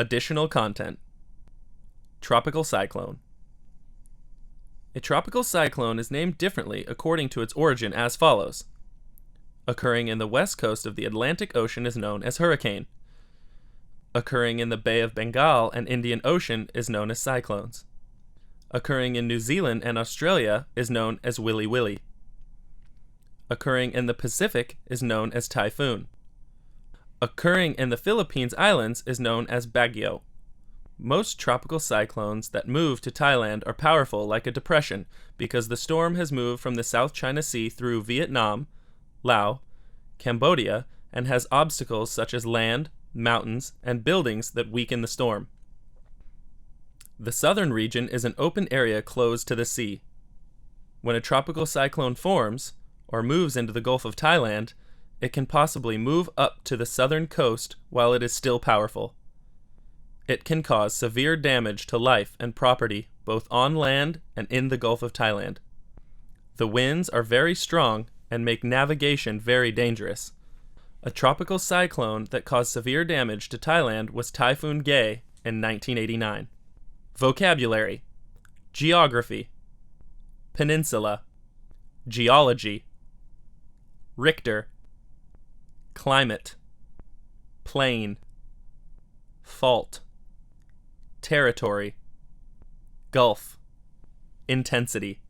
Additional content. Tropical cyclone. A tropical cyclone is named differently according to its origin as follows. Occurring in the west coast of the Atlantic Ocean is known as hurricane. Occurring in the Bay of Bengal and Indian Ocean is known as cyclones. Occurring in New Zealand and Australia is known as willy willy. Occurring in the Pacific is known as typhoon. Occurring in the Philippines Islands is known as bagyo. Most tropical cyclones that move to Thailand are powerful like a depression because the storm has moved from the South China Sea through Vietnam, Laos, Cambodia, and has obstacles such as land, mountains, and buildings that weaken the storm. The southern region is an open area closed to the sea. When a tropical cyclone forms, or moves into the Gulf of Thailand, it can possibly move up to the southern coast while it is still powerful. It can cause severe damage to life and property both on land and in the Gulf of Thailand. The winds are very strong and make navigation very dangerous. A tropical cyclone that caused severe damage to Thailand was Typhoon Gaye in 1989. Vocabulary: Geography, Peninsula, Geology, Richter, Climate, Plain, Fault, Territory, Gulf, Intensity.